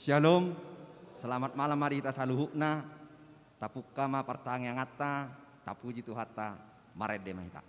Shalom, selamat malam mari kita saluhukna, tapuk kama partang yang atta, tapuji Tuhata, marede mahita.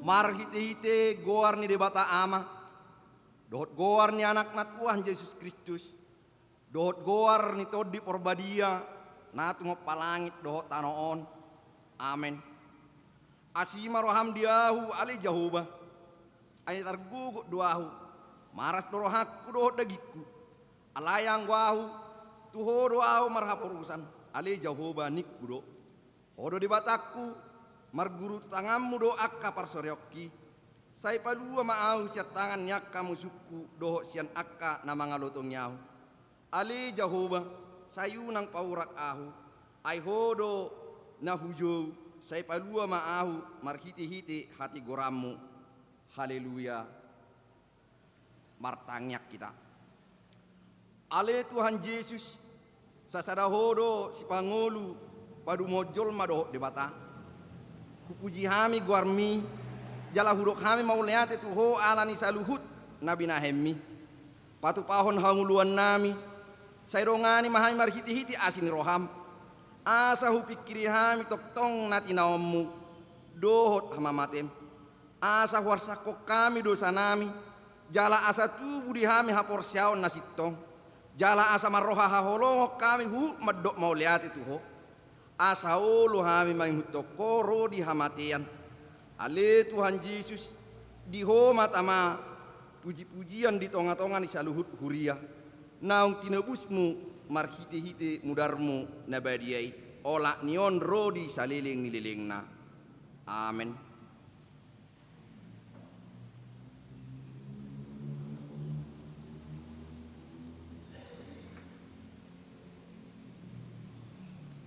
Mar hite-hite goar ni debata ama, dohot goar ni anak na Tuhan Yesus Kristus, dohot goar ni todi porbadia, na tungo palangit dohot tanoon, amen. Asima roham diahu ali Jahoba, ay targugo duahu, maras dorohakku dohot dagiku, alayang wahu, tuho doahu marhaporusan, ali Jahoba nikku do, hodo debataku, marguru tanganmu do akka parsoryoki sai padua maau siat tangan nyakka musuku doho sian akka na mga lotong yahu ali Jahoba sayunang paurak ahu ay hodo na hujo sai padua maahu marhiti-hiti hati goramu haleluya martangyak kita ale Tuhan Yesus sasada hodo si pangolu padu mojol madoho debata kupuji hami guarmi jala huruk hami mau leate tu ho alani saluhut nabi nahemi patu pahon hanguluan nami sairongani mahami marhiti-hiti asini roham asa hu pikiri hami toktong nati naommu dohot hamamatem asa warsako kami dosa nami jala asa tubuh di hami hapor syaon nasitong jala asa marroha haholongo kami hu medok mau leate tu ho asa ulu hami mahutokoro di hamatian ale Tuhan Yesus di homat ama puji-pujian di tonga-tonga ni saluhut huria naung tinebusmu marhite-hite mudarmu nabadiai olak nion rodi saliling nililingna amen.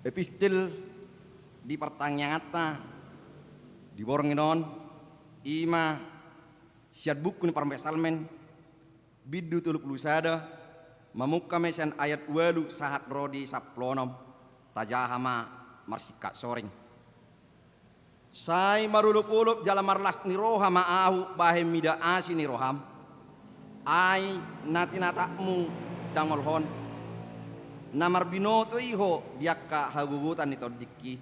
Epistel di pertanyaan di boronginon ima siat buku ni parmesalmen bidu tuluk lusada mamukka mesan ayat walu sahat rodi saplonom tajahama marsika soring sai marulup-ulup jala marlas ni roha maahu bahem mida asi ni roham ai nati natakmu dangolhon namar binoto iho diakka hagugutan ni todiki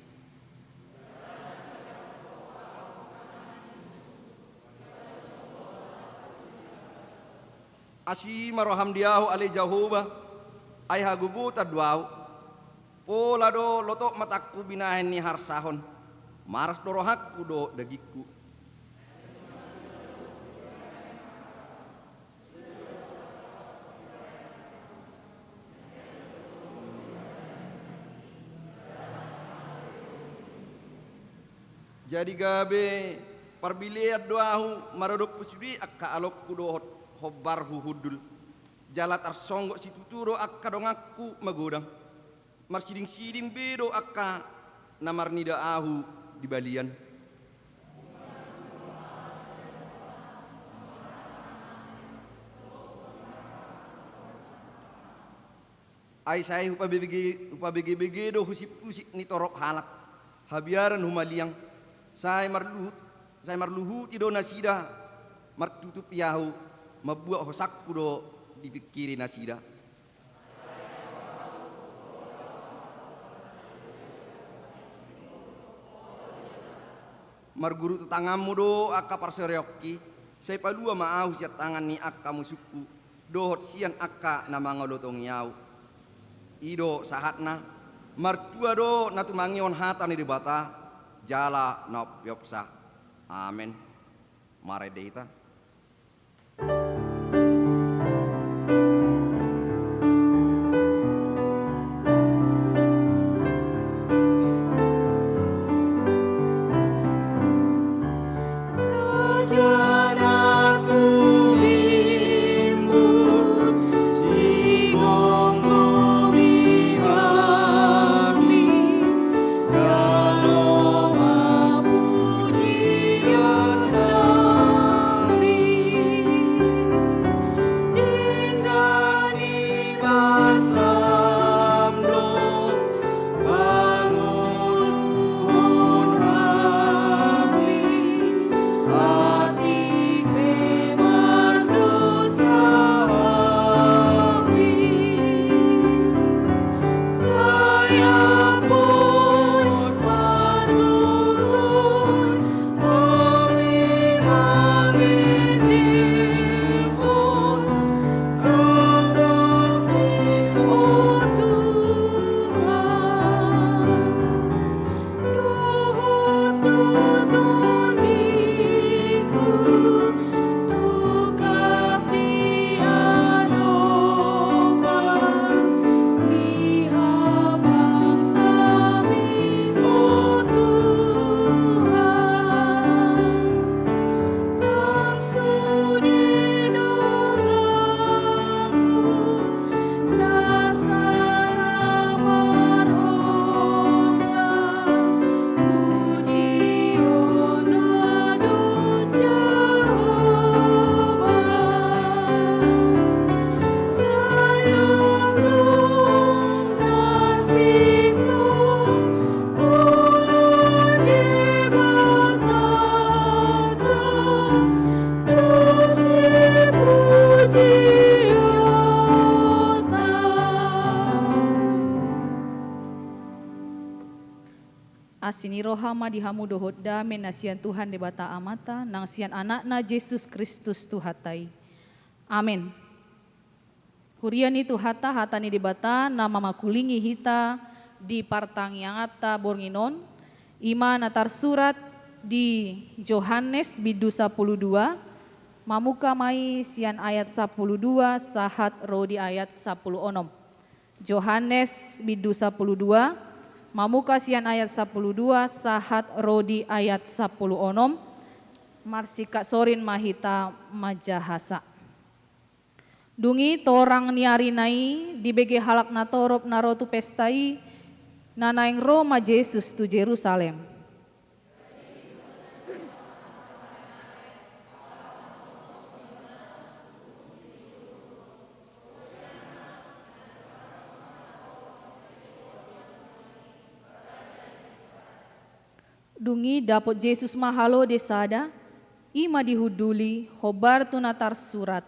asi maroham diahu ali Jahoba ay hagugutan duau pola do lotok matakku binahen ni harsahon maras dorohakku do dagiku Jadi gabe parbiliat doahu marodok pusudi akka alok kudo hobar hudul. Jalat arsonggo situturo akka dongakku magodang. Marsiding-siding bedo akka namarnida ahu di balian. Ay saya upabigi do husip-husip ni torok halak. Habiaran humaliang. Saya marluhu tido nasida. Martutup yahu. Mabuak hosakku do dipikiri nasida. Marguru tetangamu do akka parseryoki. Saya palua maahu siat tangan ni akka musuku. Dohot sian akka namangolotong yau. Ido sahatna martua do natumangion hata ni dibata jala nop yopsa. Amen. Mare deita. Asini rohama dihamu dohot dame nasian Tuhan debata amata nang sian anakna Yesus Kristus Tuhatai. Amin. Kuriani Tuhata hatani debata nama makulingi hita di partang yang ata bornginon ima natar surat di Yohanes bidu 12 mamuka mai sian ayat 12 sahat rodi ayat 10 onom. Yohanes bidu 12 mamuka sian ayat 12 sahat rodi ayat 10 onom marsika sorin mahita majahasa. Dungi torang niarinai di bege halak na torop narotu pestai nanaing Roma Yesus tu Jerusalem. Dungi dapot Yesus mahalo desada, ima dihuduli, hobar tunatar surat.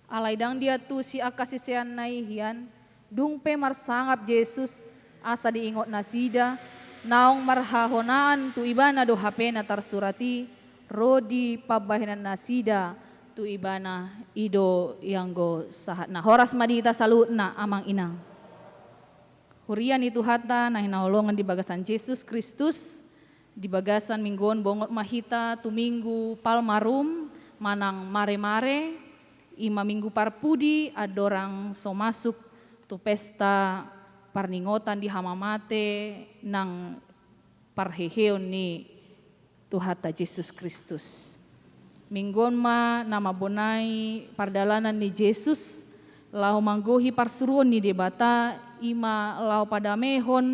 Alaidang dia tu si akasisean naihian, dung pe marsangap Yesus asa diingot nasida, naong marhahonaan tu ibana do hapena tar surati, rodi pabahinan nasida, tu ibana ido yanggo sahat na horas madita salutna amang inang. Hurian itu hata nah naolongan di bagasan Yesus Kristus di bagasan mingguan bongot mahita tu minggu palmarum manang mare-mare ima minggu parpudi adorang so masuk tu pesta parningotan di Hamamate nang parheheon ni Tuhata Yesus Kristus. Minggon ma nama bonai pardalanan ni Yesus lau manggohi parsuruan ni debata ima lau padamehon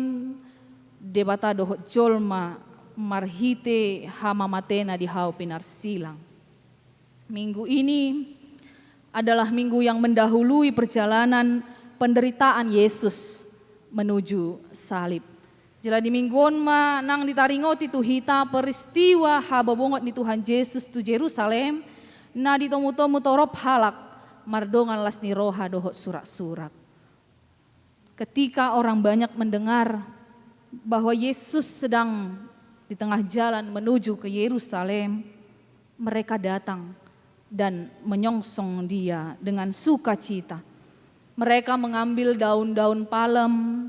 debata dohot jolma marhite Hamamatena di hau pinarsilang. Minggu ini adalah minggu yang mendahului perjalanan penderitaan Yesus menuju salib. Jela di minggon ma nang ditaringoti tu hita peristiwa hababongot ni Tuhan Yesus tu Jerusalem na ditomu-tomu torop halak mardongan las ni roha dohot surak-surak. Ketika orang banyak mendengar bahwa Yesus sedang di tengah jalan menuju ke Yerusalem, mereka datang dan menyongsong dia dengan sukacita. Mereka mengambil daun-daun palem,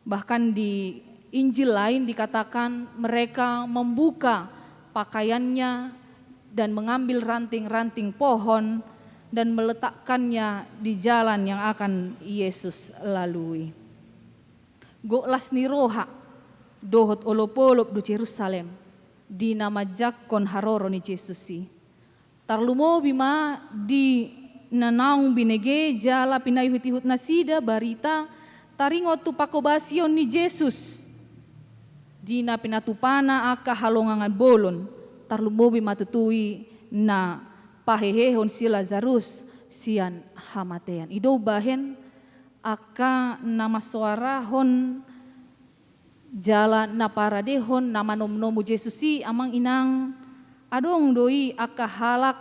bahkan di Injil lain dikatakan mereka membuka pakaiannya dan mengambil ranting-ranting pohon dan meletakkannya di jalan yang akan Yesus lalui. Goklas ni roha dohot olop-olop du Jerusalem di nama jakon haroro ni Jesusi. Tarlumo bima di nanaung binege jala pinay hutihut nasida barita taringot tu pakobasion ni Jesus. Dina pinatupana aka halongangan bolon tarlumobi matutui na pahehehon si Lazarus sian hamatean. Ido bahen aka nama suarahon jala na paradehon nama nom-nomu Jesusi amang inang adong doi aka halak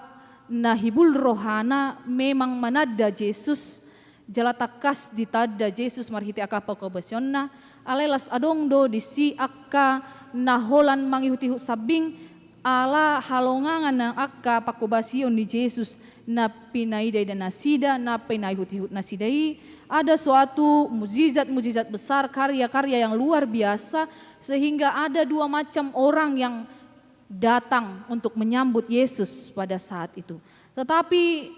na hibul rohana memang manada Jesus jala takas ditada Jesus marhiti aka pakobasionna alelas adong do disi aka naholan mangihuti sabing ala halongangan na aka pakobasion di Jesus na pinaidai dan nasida na pinaihuti nasidai ada suatu mujizat besar karya-karya yang luar biasa sehingga ada dua macam orang yang datang untuk menyambut Yesus pada saat itu. Tetapi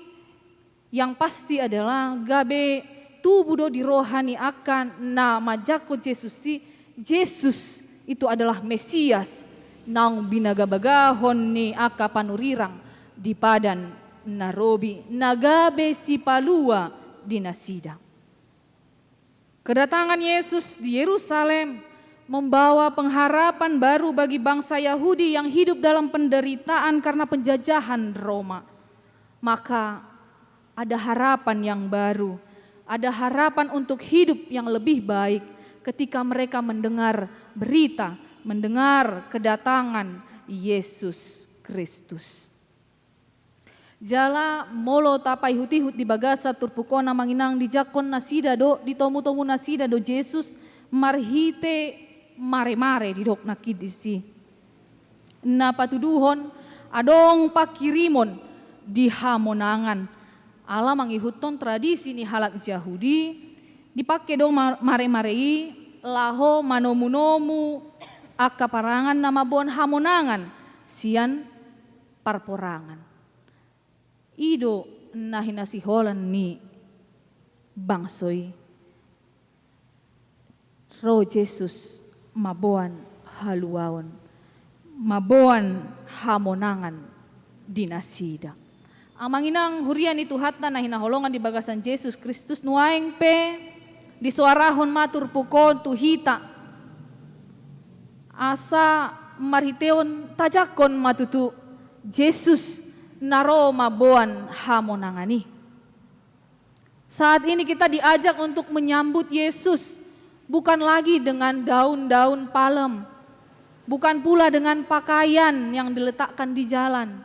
yang pasti adalah gabe tubuh di rohani akan nama jako Jesusi. Yesus itu adalah Mesias nang binagabagahon ni aka panurirang di padan narobi nagabe si palua di nasida. Kedatangan Yesus di Yerusalem membawa pengharapan baru bagi bangsa Yahudi yang hidup dalam penderitaan karena penjajahan Roma. Maka ada harapan yang baru, ada harapan untuk hidup yang lebih baik ketika mereka mendengar berita, mendengar kedatangan Yesus Kristus. Jala molo tapai hutihut di bagasa turpukona manginang di jakon nasida do di tomu-tomu nasida do Yesus marhite mare-mare di dok nakidisi. Na patuduhon adong pakirimon di hamonangan ala mangihuton tradisi ni halak Yahudi dipakai dong mare-marei laho manomu-nomu aka parangan nama bon hamonangan sian parporangan. Ido nahinasiholan ni bangsoi ro Jesus maboan haluaon maboan hamonangan dinasida. Amanginang hurian itu hatta na hinaholongan di bagasan Yesus Kristus nuaeng pe di suarahon matur pukon tuhita asa marhiteon tajakon matutu Yesus naro maboan hamonangani. Saat ini kita diajak untuk menyambut Yesus bukan lagi dengan daun-daun palem, bukan pula dengan pakaian yang diletakkan di jalan,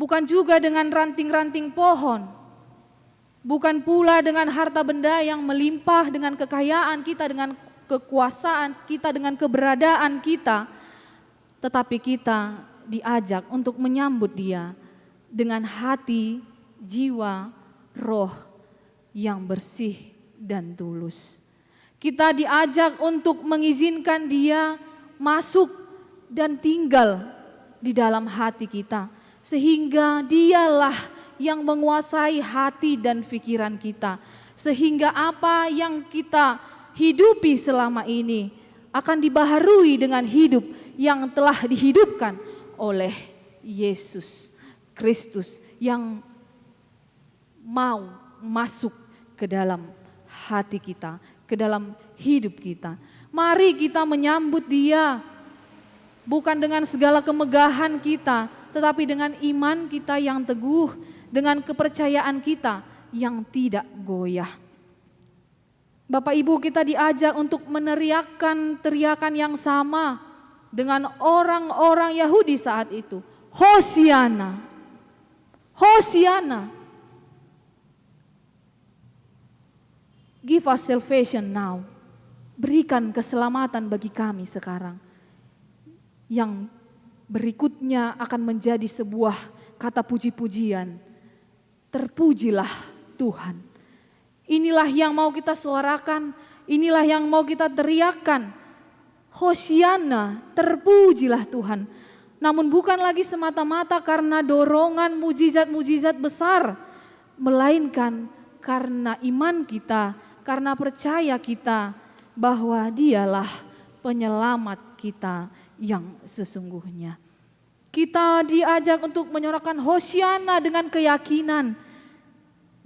bukan juga dengan ranting-ranting pohon, bukan pula dengan harta benda yang melimpah, dengan kekayaan kita, dengan kekuasaan kita, dengan keberadaan kita, tetapi kita diajak untuk menyambut Dia dengan hati, jiwa, roh yang bersih dan tulus. Kita diajak untuk mengizinkan Dia masuk dan tinggal di dalam hati kita, sehingga Dialah yang menguasai hati dan pikiran kita. Sehingga apa yang kita hidupi selama ini akan dibaharui dengan hidup yang telah dihidupkan oleh Yesus Kristus yang mau masuk ke dalam hati kita, ke dalam hidup kita. Mari kita menyambut Dia, bukan dengan segala kemegahan kita, tetapi dengan iman kita yang teguh, dengan kepercayaan kita yang tidak goyah. Bapak Ibu, kita diajak untuk meneriakkan teriakan yang sama dengan orang-orang Yahudi saat itu. Hosiana, Hosiana. Give us salvation now. Berikan keselamatan bagi kami sekarang. Yang berikutnya akan menjadi sebuah kata puji-pujian. Terpujilah Tuhan. Inilah yang mau kita suarakan, inilah yang mau kita teriakkan. Hosiana, terpujilah Tuhan. Namun bukan lagi semata-mata karena dorongan mujizat-mujizat besar, melainkan karena iman kita, karena percaya kita bahwa Dialah penyelamat kita yang sesungguhnya. Kita diajak untuk menyorakan Hosiana dengan keyakinan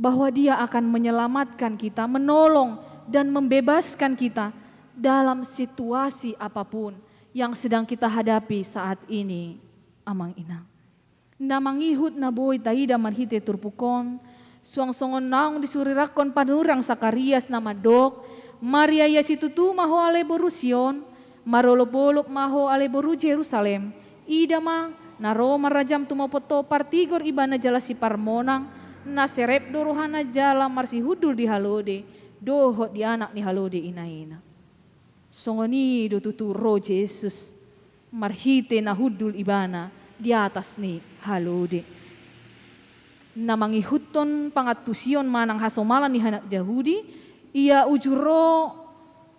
bahwa Dia akan menyelamatkan kita, menolong dan membebaskan kita dalam situasi apapun yang sedang kita hadapi saat ini. Amang inang. Namangihut na boy taida marhite turpukon, suang-songon naong disurirakon panurang Sakarias nama dok, Maria yasitutu maho ale borusion, marolopolop maho ale boru Jerusalem, idama na Roma rajam tumopoto partigor ibana jala si parmonang, na serep dorohana jala marsi hudul di halode, dohot di anak ni halode inaina. Songoni do tuturo Jesus, marhite na hudul ibana di atas ni halode. Na mangihuton pangatusion manang hasomalan ni hanak Yahudi, ia ujuro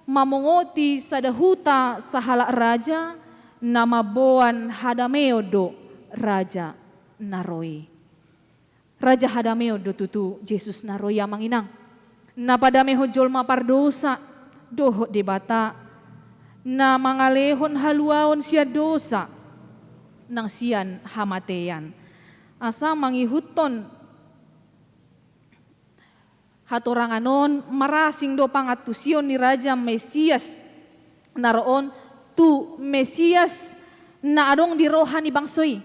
mamongoti sadahuta sahala raja nama boan Hadameodo raja naroi. Raja Hadameodo tutu Jesus naroi amang inang. Na padameho jolma pardosa doho debata na mangalehon haluaon sia dosa nang sian hamatean. Asa mangihuton hatoranganon marasing do pangatusion ni Raja Mesias naroon tu Mesias na adong di rohani bangsoy.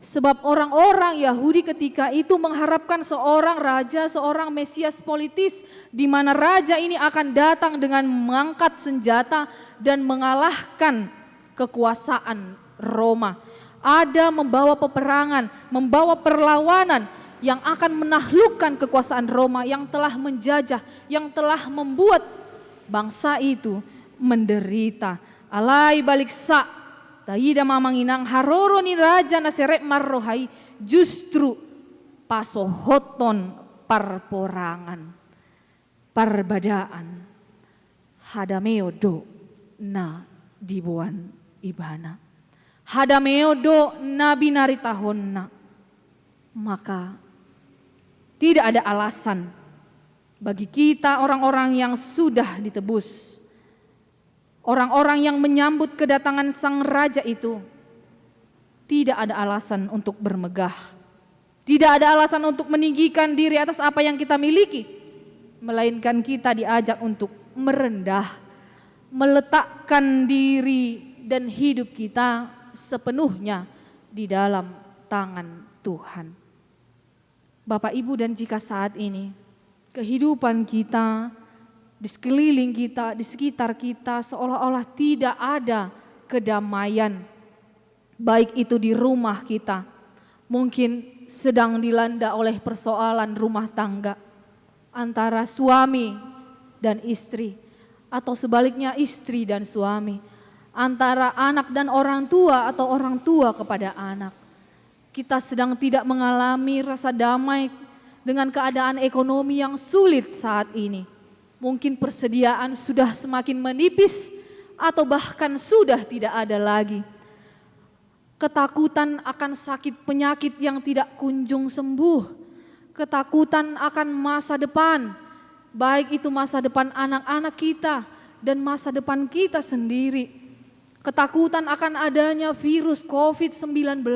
Sebab orang-orang Yahudi ketika itu mengharapkan seorang raja, seorang Mesias politis di mana raja ini akan datang dengan mengangkat senjata dan mengalahkan kekuasaan Roma. Ada membawa peperangan, membawa perlawanan yang akan menaklukkan kekuasaan Roma yang telah menjajah, yang telah membuat bangsa itu menderita. Alai balik sa, taida mamanginang haroro ni raja na serep marrohai justru pasohoton parporangan, parbadaan, hadameodo na dibuan ibana. Hadameodo na binaritahon na. Maka tidak ada alasan bagi kita orang-orang yang sudah ditebus, orang-orang yang menyambut kedatangan sang raja itu, tidak ada alasan untuk bermegah, tidak ada alasan untuk meninggikan diri atas apa yang kita miliki, melainkan kita diajak untuk merendah, meletakkan diri dan hidup kita sepenuhnya di dalam tangan Tuhan. Bapak Ibu, dan jika saat ini kehidupan kita di sekeliling kita, di sekitar kita seolah-olah tidak ada kedamaian, baik itu di rumah kita, mungkin sedang dilanda oleh persoalan rumah tangga antara suami dan istri, atau sebaliknya istri dan suami, antara anak dan orang tua atau orang tua kepada anak. Kita sedang tidak mengalami rasa damai dengan keadaan ekonomi yang sulit saat ini. Mungkin persediaan sudah semakin menipis atau bahkan sudah tidak ada lagi. Ketakutan akan sakit penyakit yang tidak kunjung sembuh. ketakutan akan masa depan, baik itu masa depan anak-anak kita dan masa depan kita sendiri. Ketakutan akan adanya virus COVID-19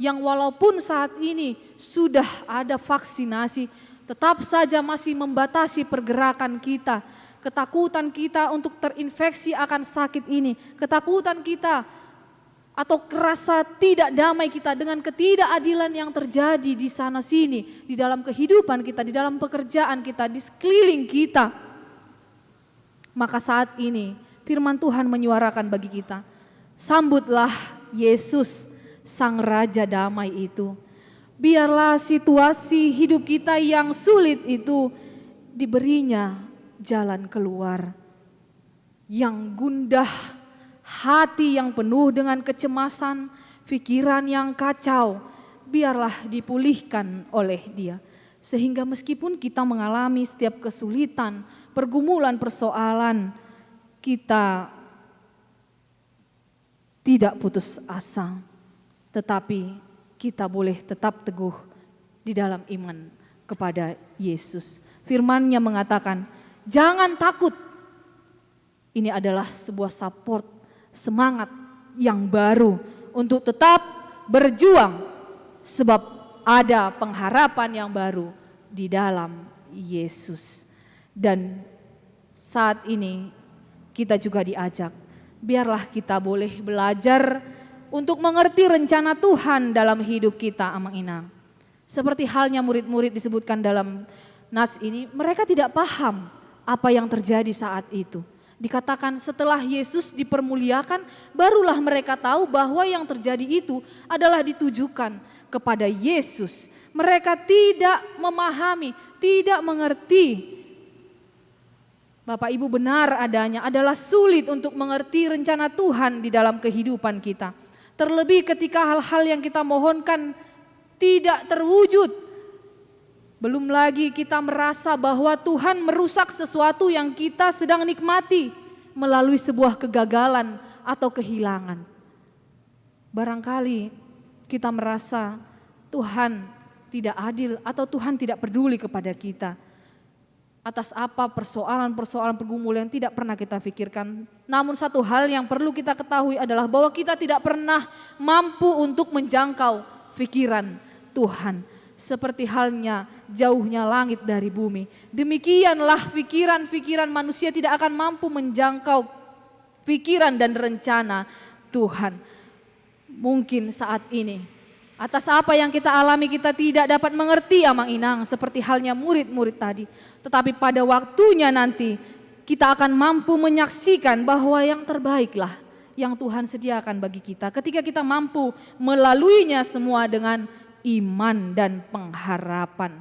yang walaupun saat ini sudah ada vaksinasi, tetap saja masih membatasi pergerakan kita. Ketakutan kita untuk terinfeksi akan sakit ini, ketakutan kita atau rasa tidak damai kita dengan ketidakadilan yang terjadi di sana sini, di dalam kehidupan kita, di dalam pekerjaan kita, di sekeliling kita. Maka saat ini firman Tuhan menyuarakan bagi kita, sambutlah Yesus Sang Raja Damai itu. Biarlah situasi hidup kita yang sulit itu diberinya jalan keluar. Yang gundah, hati yang penuh dengan kecemasan, pikiran yang kacau, biarlah dipulihkan oleh Dia. Sehingga meskipun kita mengalami setiap kesulitan, pergumulan, persoalan, kita tidak putus asa, tetapi kita boleh tetap teguh di dalam iman kepada Yesus. Firman-Nya mengatakan, jangan takut. Ini adalah sebuah support, semangat yang baru untuk tetap berjuang, sebab ada pengharapan yang baru di dalam Yesus. Dan saat ini kita juga diajak, biarlah kita boleh belajar untuk mengerti rencana Tuhan dalam hidup kita, Amang Inang. Seperti halnya murid-murid disebutkan dalam nats ini, mereka tidak paham apa yang terjadi saat itu. Dikatakan setelah Yesus dipermuliakan, barulah mereka tahu bahwa yang terjadi itu adalah ditujukan kepada Yesus. Mereka tidak memahami, tidak mengerti. Bapak Ibu, benar adanya, adalah sulit untuk mengerti rencana Tuhan di dalam kehidupan kita. Terlebih ketika hal-hal yang kita mohonkan tidak terwujud. Belum lagi kita merasa bahwa Tuhan merusak sesuatu yang kita sedang nikmati melalui sebuah kegagalan atau kehilangan. Barangkali kita merasa Tuhan tidak adil atau Tuhan tidak peduli kepada kita. Atas apa persoalan-persoalan pergumulan yang tidak pernah kita pikirkan. Namun satu hal yang perlu kita ketahui adalah bahwa kita tidak pernah mampu untuk menjangkau pikiran Tuhan. Seperti halnya jauhnya langit dari bumi, demikianlah pikiran-pikiran manusia tidak akan mampu menjangkau pikiran dan rencana Tuhan. Mungkin saat ini atas apa yang kita alami kita tidak dapat mengerti, Amang Inang, seperti halnya murid-murid tadi. Tetapi pada waktunya nanti kita akan mampu menyaksikan bahwa yang terbaiklah yang Tuhan sediakan bagi kita. Ketika kita mampu melaluinya semua dengan iman dan pengharapan.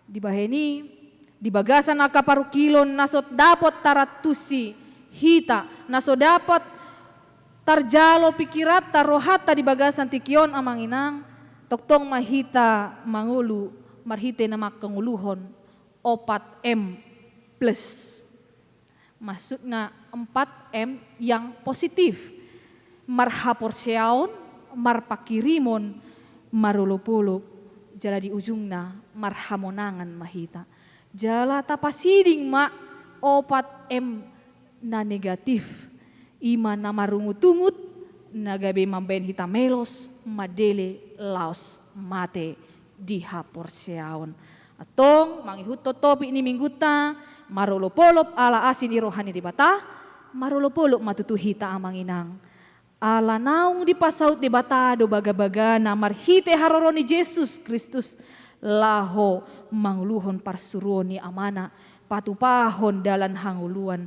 Di baheni, di bagasan akaparukilon nasot dapot taratusi hita, nasot dapat tarjalo pikirat tarohata di bagasan tikion, Amang Inang, toktong mahita mangulu marhite nama kenguluhon 4M plus. Maksudnya 4M yang positif. Marhaporseaon, marpakirimon, marulupulup, jala di ujungna marhamonangan mahita. Jala tapasiding ma 4M na negatif. Ima na marungutungut, nagabe mamben hita melos, madele laos mate dihaporseaon. Atong mangihut totopi ini mingguta, marulupulup ala asin irohani di bata, marulupulup matutuhita Amang Inang. Ala naung di pasaut di batado baga-baga na marhite haroroni Yesus Kristus laho manguluhon parsuroni amana patupahon dalan hanguluan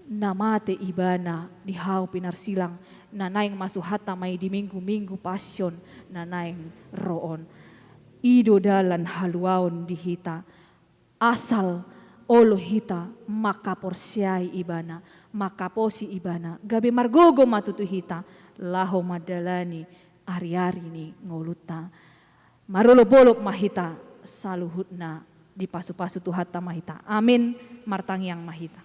namate ibana di hau pinarsilang nanaing masuhata may di minggu-minggu pasyon nanaing roon ido dalan haluaon di hita asal olo hita makaporsiai ibana makaposi ibana gabe margogo matutu hita laho madalani ari-ari ni ngoluta marulop-olop mahita saluhutna di pasu-pasu tuhata mahita amin martangiang mahita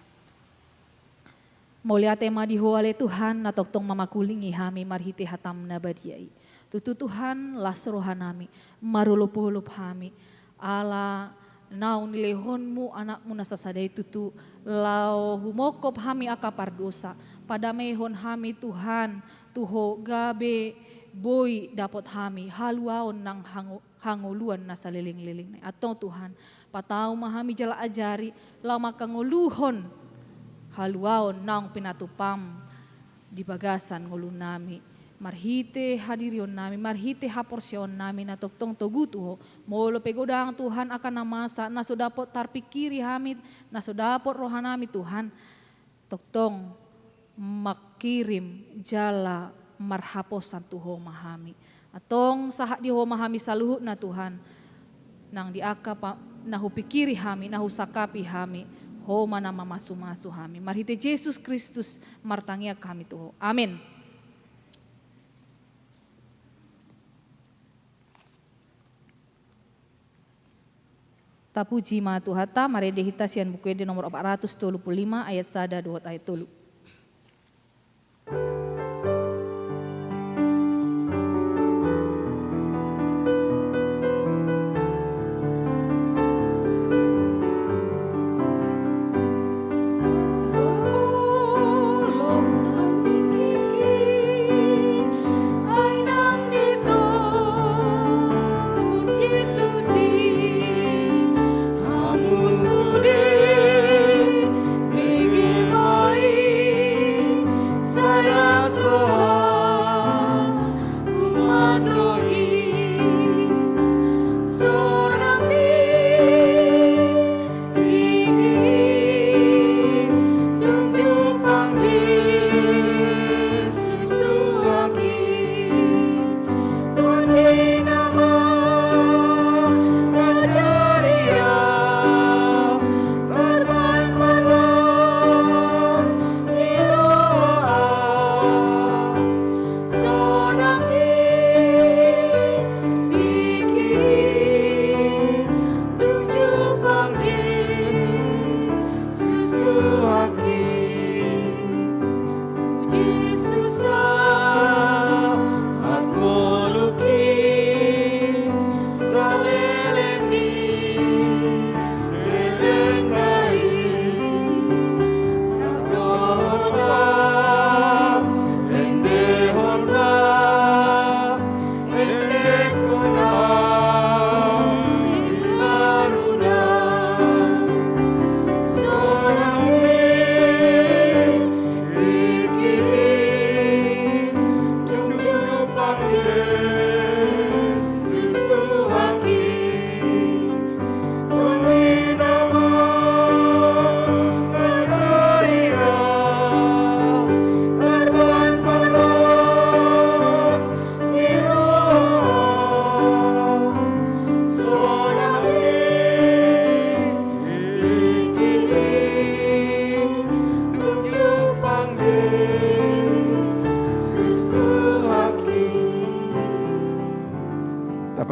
mulia tema dihuale Tuhan na toktong mamakulingi hami marhite hatam na badiai Tutu Tuhan las rohanami, marulup-ulup hami. Ala naun nilehonmu anakmu nasasadai tutu lau humokop hami akapar dosa. Pada mehon hami Tuhan, tuho gabe boy dapat hami haluaon nang hanguluan nasa liling-liling. Atau Tuhan, patau mahami jala ajari lau makanguluhon haluaon nang pinatupam di bagasan ngulun nami. Marhite hadirion nami, marhite haporsion nami na toktong togutuho. Molo pegodang Tuhan akan namasa, na sodapot tarpikiri hamid, na sodapot rohanami Tuhan. Toktong makirim jala marhaposan tuho mahami. Atong sahak diho mahami saluhut na Tuhan. Nang diaka pa, nahupikiri hami, nahusakapi hami. Homa na mamasu-masu hami. Marhite Yesus Kristus martangia kami tuho. Amin. Tapuji ma Tuhata, marede hita sian buku nomor 435 ayat 1 2 ayat 3.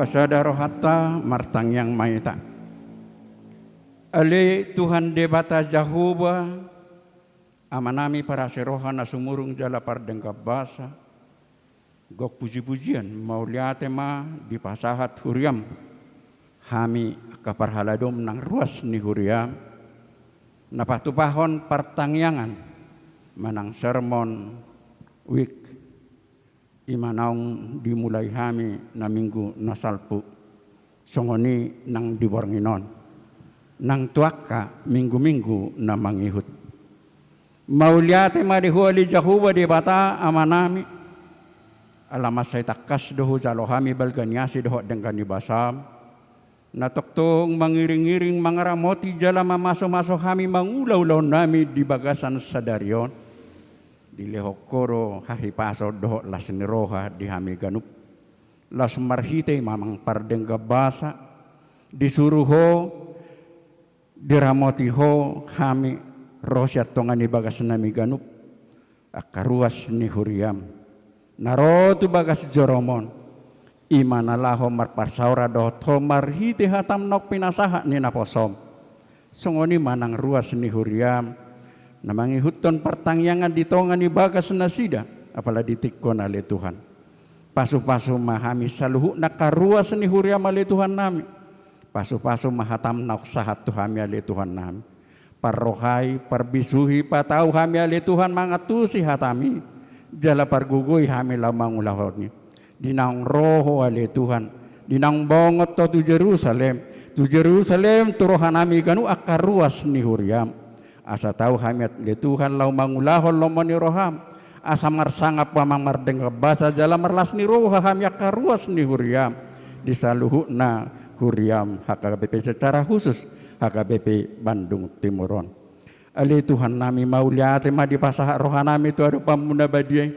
Pasada rohata martang yang maita. Ale Tuhan debata Jahuba amanami para serohan na sumurung jala pardengkap basa. Gok puji-pujian mauliate ma di pasahat huriam. Hami kaparhaladom nang ruas ni huriam. Napatupahon partangyangan manang sermon week imanaong dimulai hami na minggu nasalpu songoni nang dibornginon nang tuaka minggu-minggu na mangihut mauliate marihuali Jahuba di bata amanami alamas say takas doho jalohami balganyasi doho dengkani basam natoktong mangiring-iring mangaramoti jala mamaso-maso hami mangulaw-ulaw nami di bagasan sadaryon di lehokoro hahipaso doho las niroha di hami ganup las marhite mamang pardengga basa disuruho diramotiho hami rosyat tongani bagas nami ganup akaruas ni huriam narotu bagas joromon imanalaho marparsaura doho to marhite hatam nok pinasaha ni naposom songoni manang ruas ni huriam namangihuton partangyangan di tongan ni bagas nasida apalagi tikon ale Tuhan Pasu-pasu mahami saluhu nakaruas ni huria mali Tuhan nami. Pasu-pasu mahatam naksahat Tuhan ali Tuhan nami. Parrohai, parbisuhi, patau hami ali Tuhan mangatusi hatami. Jala pargugoy hami lamang ulahorni. Dinang roho ali Tuhan. Dinang bongot to Jerusalem. Tu Jerusalem turohan nami kanu akaruas ni huriam. Asa tahu hami ali Tuhan lau mangulahon lomoni roham. Asa marsangap pamang mardeng basa jala marlas ni roha hami akaruas ni huriam. Disaluhu na huriam HKBP secara khusus HKBP Bandung Timuron. Ali Tuhan nami mauliate ma di pasah roha nami tu ada pamuna badiai.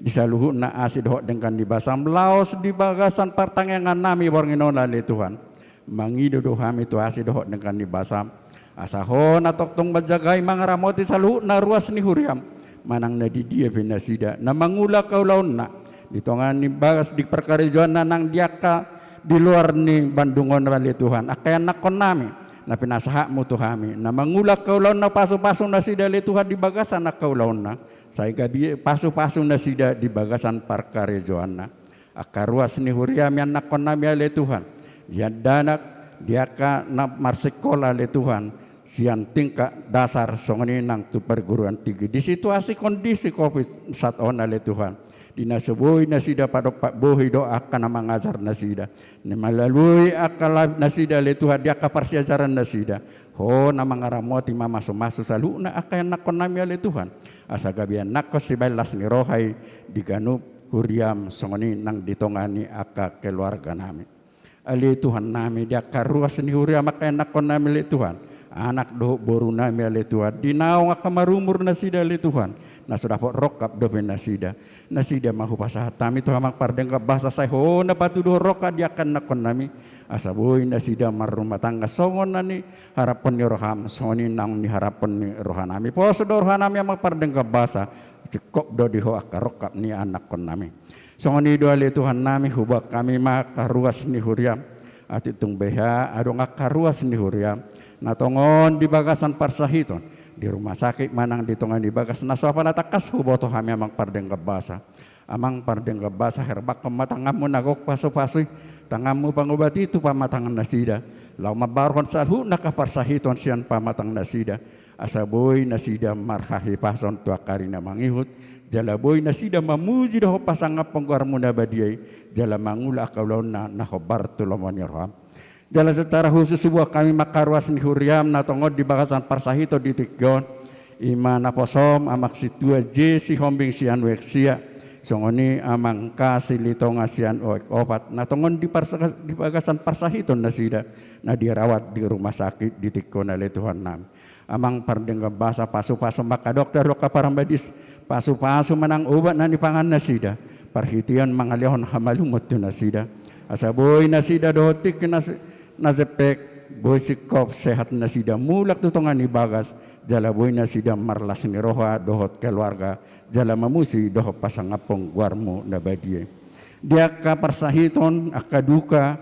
Disaluhu na asid hok dengan dibasam laos di bagasan partangangan nami bornginon ali Tuhan. Mangido do hami tu asid hok dengan dibasam. Asahon atok tong bajagai mangaramoti saluhu na ruas ni huriam. Manang na di dia vinasida na mangula kaulaon na ditongan ni bagas di perkarijuan na nang diaka di luar ni Bandungon wali Tuhan akayan nakon nami na pinasaha mo to kami na mangula kaulaon na paso-paso na sida li Tuhan di bagasan na kaulaon na sa gabi paso-paso na sida di bagasan perkarijuan na akaruas ni huriam yan nakon nami ali Tuhan yan danak diaka na marsikola ali Tuhan sian tingkat dasar songoni nang tu perguruan tinggi di situasi kondisi COVID saat on ale Tuhan dina sebuih nasida padok pak bohi doa akan mengajar nasida ni melalui akal nasida ale Tuhan dia kaparsi ajaran nasida ho nama ngaramoti mama masu salu na akan nakon nami ale Tuhan asa gabian nakos sibalas ni rohai diganup huriam songoni nang ditongani aka keluarga nami ale Tuhan nami dia karuas ni huriam akan nakon nami ale Tuhan anak do boru nami ale Tuhan dinaong akamarumur nasida ale Tuhan na sudah pok rokap do nasida mahu pasahatami Tuhan mak pardeng ka bahasa saya ho na patudo roka dia akan nakon nami asaboy nasida marumah tangga songon nani harapan ni roham soni nang ni harapan ni rohanami po sudo rohanami mak pardeng ka bahasa cekop do diho akarokap ni anak kon nami songoni do ale Tuhan nami hubak kami mak karuas ni huriam ati tung beha adong akaruas ni huriam natongon di bagasan parsahiton di rumah sakit manang ditongan di bagas nasofa natakas huboto kami amang pardeng kebasa amang pardeng kebasa herbak pematangamu nagok paso-pasoy tangamu pangobati itu pamatangan nasida lau mabarhon salhu nakah parsahiton sian pamatang nasida asaboy nasida marhahi pason tua karina mangihut jalaboy nasida mamuji doho pasangap pengguarmu nabadiai jala mangula akaulona nahobar tulomonyarham jala secara khusus sebuah kami makaruas ni huriam na tongod di bagasan parsahito di Tikgon ima naposom amak situa jesi hombing sian weksia songoni amang kasih litonga sian opat na tongod di bagasan parsahito na sida na dirawat di rumah sakit di Tikgon ale Tuhan nam amang pardengga basa pasu-pasu maka dokter loka parambadis pasu-pasu menang obat na nipangan na sida parhitian mangalihon hamalumot na sida asaboy na sida dotik nazepek boy sikop sehat nasida mulak tutongan ibagas jala boy nasida marlas ni roha dohot keluarga jala mamusi dohot pasangapong guarmu nabadie dia ka parsahiton akaduka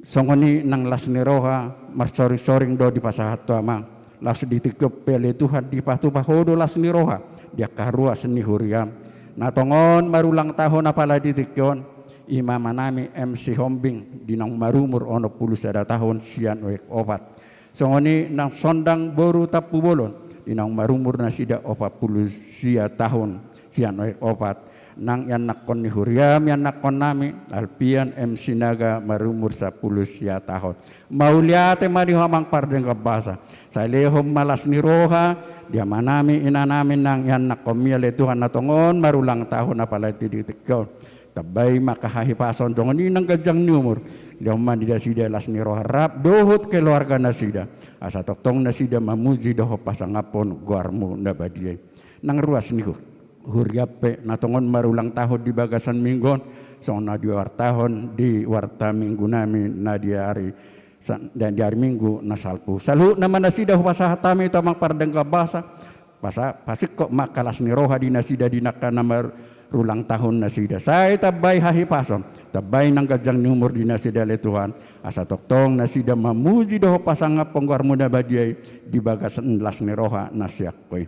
songoni nang las ni roha marsori-soring do di pasahat tu amang lasu ditikep pele Tuhan di patu pahodo las ni roha dia karuas ni huriam natongon marulang tahun apala ditikon imam nami MC Hombing dinang marumur ono puluh sada tahun sian oek opat songoni nang sondang boru tapu bolon dinang marumur nasida opat puluh sia tahun sian oek opat nang yan nakon ni huriam yan nakon nami alpian MC Naga marumur 10 sia tahun mauliate mari hamang pardeng kabasa saya lehom malas ni roha dia manami inanami nang yan nakomia le Tuhan natongon marulang tahun apalagi di Tikgon tabay makahahi pason dongon ni nang gajang ni umur liaman dida sida las ni roh harap dohot keluarga nasida asa toktong nasida mamuji doho pasangapon guarmu nabadiay nang ruas ni huriape natongon marulang tahun di bagasan minggon so na di wartahon di warta minggu nami na di hari dan di hari minggu nasalpu salu nama nasida pasahatami tamang pardeng kabasa pasik kok makalas ni roha di nasida di nakana rulang tahun nasida saya tabay hahi pasom tabay nang gajang ni umur di nasida le Tuhan asa toktong nasida mamuji doho pasangap pengguar muda badiay di bagasan las ni roha nasyak koy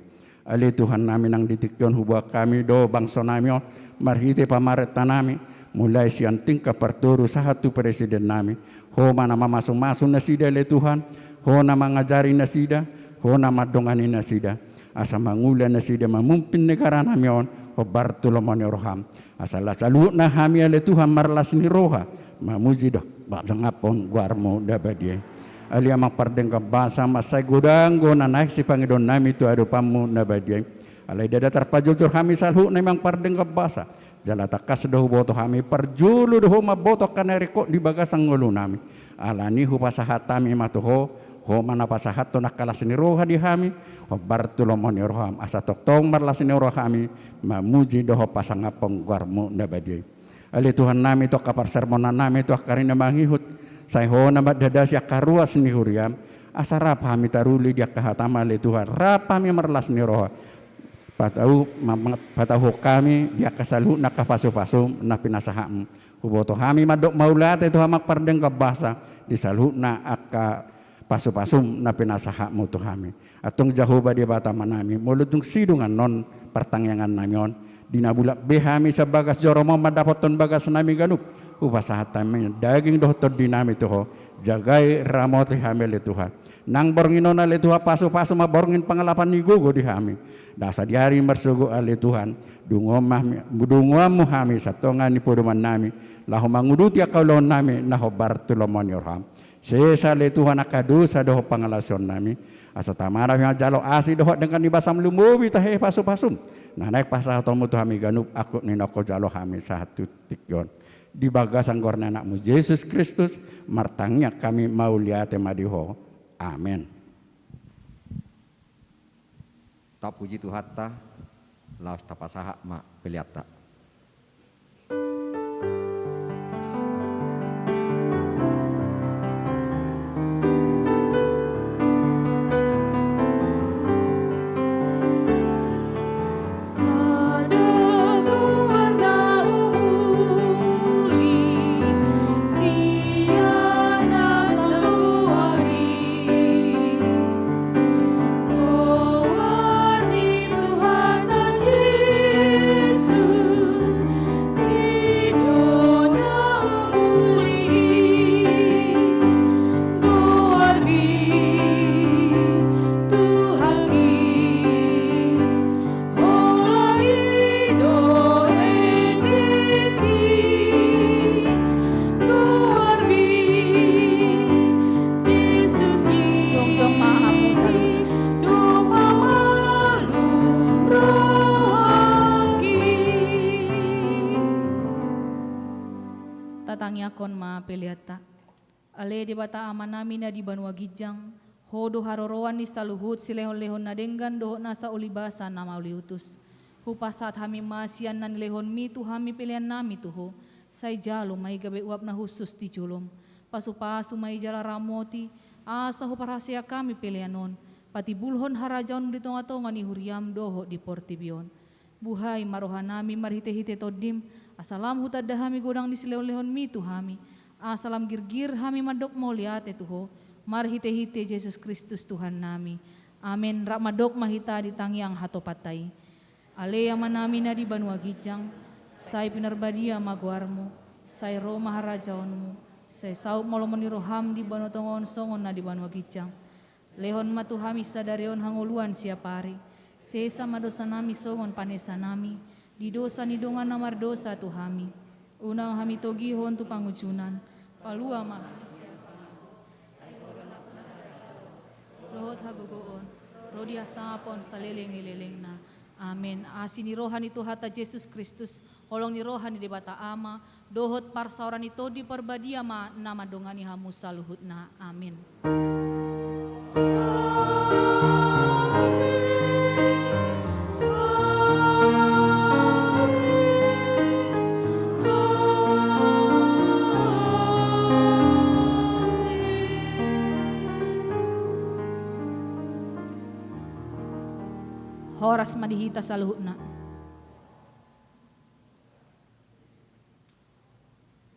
Ali Tuhan nami nang ditikyon hubwa kami do bangsa nami on marhite pamareta nami mulai siang tingkah perturu satu presiden nami ho mana masuk-masuk nasida le Tuhan ho na mangajari nasida ho na madongani nasida asa mangula nasida mamumpin negara nami on ho Bartolomone roham asal salu na hami le Tuhan marlas ni roha mamuji doh bakjangapon guarmo dabadie ali amang pardeng kabasa masay gudanggo na naik si Panginoon nami tu ado pamu nabadie alay dadatar pajultur kami salhu na imang pardeng kabasa jalata kas doh boto kami perjulu doh maboto kanariko di bagasang ngulu nami alani hu pasahat kami matuho ho mana pasahat to nakalas ni roha di kami ho Bartolomone roham asa toktong marlas ni roha kami mamuji doh pasangapong guarmo nabadie ali Tuhan nami to kapar sermonan nami to karina mangihut saya ho nama dadas ya karuas ni huriam asara pami taruli dia kahatama le Tuhan rapa mi merlas ni roh patau kami dia kasalu nak kapasu-pasu na pinasaham huboto kami madok maulate tu hamak pardeng kabasa disalu na aka pasu-pasum na pinasaham tu kami atung jahoba dia batama nami mulutung sidungan non pertangyangan nami on dinabulak behami sabagas joromo madapoton bagas nami ganup upasahatan daging dohtor dinami tuho jagai ramote hamil Tuhan nang borngino na le Tuhan pasu-pasu ma borngin pangalapan ni gugo di hami dasa di hari mersugo ale Tuhan dungomu hami satongan ni podoman nami lahu manguduti akaulon nami naho Bartolomone roham sesa le Tuhan akadusa doho pangalason nami asa tamara yang jalo asi doho dengan ibasam lumubi tahe pasu-pasum nah naik pasahaton mutu hami ganup akut ninoko jalo hami satu tikyon di bagasang gorna anakmu Yesus Kristus martangnya kami mau lihat madiho amin. Tak puji Tuhan ta laos tapasaha ma peliata kon ma peliata ale di bata amanami na di banua gijang hodo harorowan ni saluhut silehon-lehon na denggan doho nasa ulibasa na mauliutus hupasat hami masian nan lehon mi tu hami pilihan nami tuho say jalo may gabi uap na husus ti julom pasu-pasu may jala ramoti asa huparasya kami pilihanon pati bulhon harajaon di tonga-tonga ni huriam doho di portibion buhay marohan nami marhite-hite todim asalam hutadda hami godang di silehon-lehon mi tu hami asalam girgir hami madok mo liate tuho marhite-hite Yesus Kristus Tuhan nami amin rak madok mahita di tangyang hatopatay ale yaman nami na di banua gijang say pinarbadia maguarmo say ro maharajaonmu say saup molomoni roham di banua tongon songon na di banua gijang lehon matu hami sadarion hanguluan siapari sesa madosa nami songon panesa nami di dosa ni dongan namar dosa tu hami unang hami togihon tu pangujunan palua mah lohot hagugoon rodi hasapon saleleng nileleng na amin asin ni rohan itu hata Yesus Kristus holong ni rohan di bata ama dohot parsauran itu di perbadia ma nama dongani hamu saluhut na amin. Horas madihita sa luhut na.